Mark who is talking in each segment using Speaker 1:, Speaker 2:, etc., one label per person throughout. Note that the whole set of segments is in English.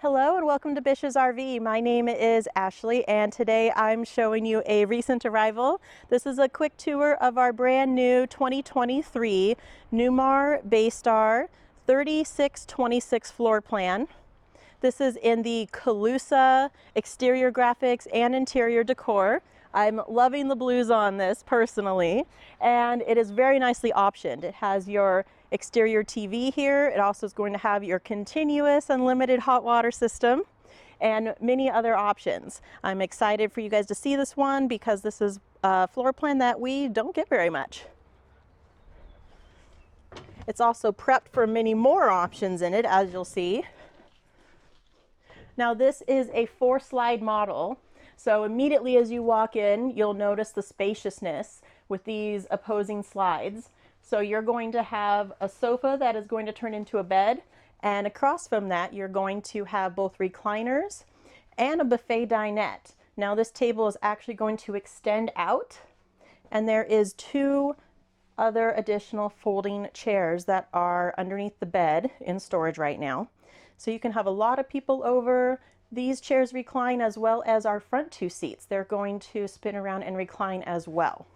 Speaker 1: Hello and welcome to Bish's RV. My name is Ashley and today I'm showing you a recent arrival. This is a quick tour of our brand new 2023 Newmar Baystar 3626 floor plan. This is in the Calusa exterior graphics and interior decor. I'm loving the blues on this personally, and it is very nicely optioned. It has your exterior TV here. It also is going to have your continuous unlimited hot water system and many other options. I'm excited for you guys to see this one because this is a floor plan that we don't get very much. It's also prepped for many more options in it, as you'll see. Now this is a 4-slide model. So immediately as you walk in, you'll notice the spaciousness with these opposing slides. So you're going to have a sofa that is going to turn into a bed, and across from that you're going to have both recliners and a buffet dinette. Now this table is actually going to extend out, and there is 2 other additional folding chairs that are underneath the bed in storage right now. So you can have a lot of people over. These chairs recline as well as our front 2 seats. They're going to spin around and recline as well.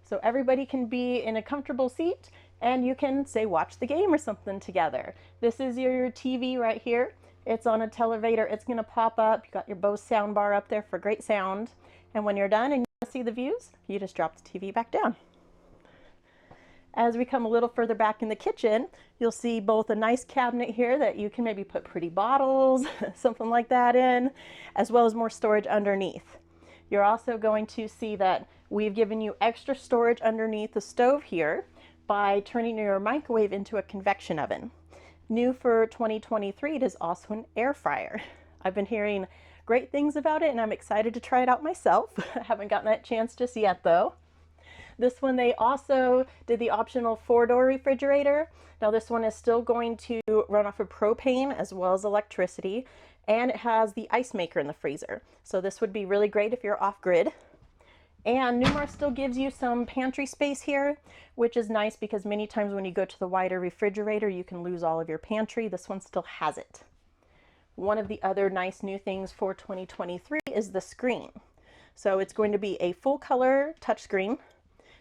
Speaker 1: So everybody can be in a comfortable seat and you can, say, watch the game or something together. This is your TV right here. It's on a televator. It's going to pop up. You got your Bose sound bar up there for great sound. And when you're done and you want to see the views, you just drop the TV back down. As we come a little further back in the kitchen, you'll see both a nice cabinet here that you can maybe put pretty bottles, something like that in, as well as more storage underneath. You're also going to see that we've given you extra storage underneath the stove here by turning your microwave into a convection oven. New for 2023, it is also an air fryer. I've been hearing great things about it and I'm excited to try it out myself. I haven't gotten that chance just yet though. This one, they also did the optional 4-door refrigerator. Now this one is still going to run off of propane as well as electricity, and it has the ice maker in the freezer. So this would be really great if you're off grid. And Newmar still gives you some pantry space here, which is nice because many times when you go to the wider refrigerator, you can lose all of your pantry. This one still has it. One of the other nice new things for 2023 is the screen. So it's going to be a full color touchscreen.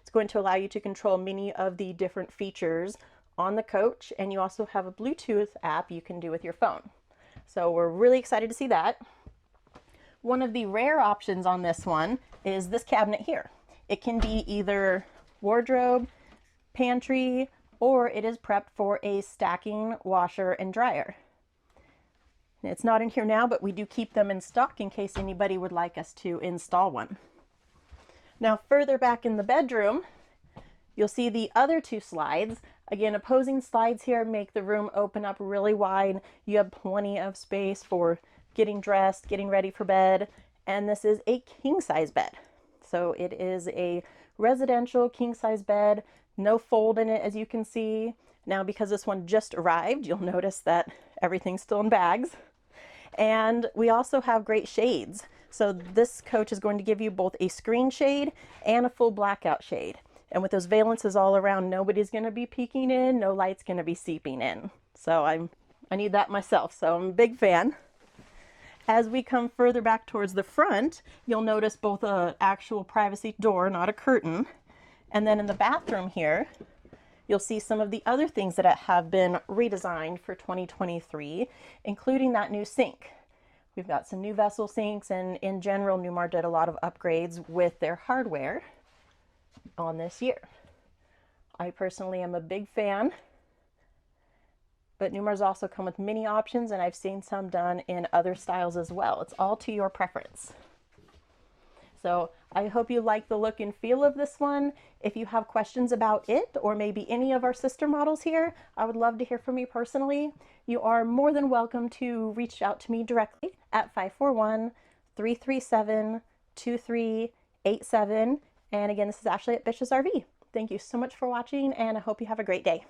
Speaker 1: It's going to allow you to control many of the different features on the coach, and you also have a Bluetooth app you can do with your phone. So we're really excited to see that. One of the rare options on this one is this cabinet here. It can be either wardrobe, pantry, or it is prepped for a stacking washer and dryer. It's not in here now, but we do keep them in stock in case anybody would like us to install one. Now further back in the bedroom, you'll see the other 2 slides. Again, opposing slides here make the room open up really wide. You have plenty of space for getting dressed, getting ready for bed, and this is a king-size bed. So it is a residential king-size bed, no fold in it as you can see. Now because this one just arrived, you'll notice that everything's still in bags. And we also have great shades. So this coach is going to give you both a screen shade and a full blackout shade. And with those valances all around, nobody's going to be peeking in, no light's going to be seeping in. So I need that myself, so I'm a big fan. As we come further back towards the front, you'll notice both an actual privacy door, not a curtain. And then in the bathroom here, you'll see some of the other things that have been redesigned for 2023, including that new sink. We've got some new vessel sinks, and in general, Newmar did a lot of upgrades with their hardware on this year. I personally am a big fan, but Newmar's also come with many options, and I've seen some done in other styles as well. It's all to your preference. So I hope you like the look and feel of this one. If you have questions about it or maybe any of our sister models here, I would love to hear from you personally. You are more than welcome to reach out to me directly at 541-337-2387. And again, this is Ashley at Bish's RV. Thank you so much for watching, and I hope you have a great day.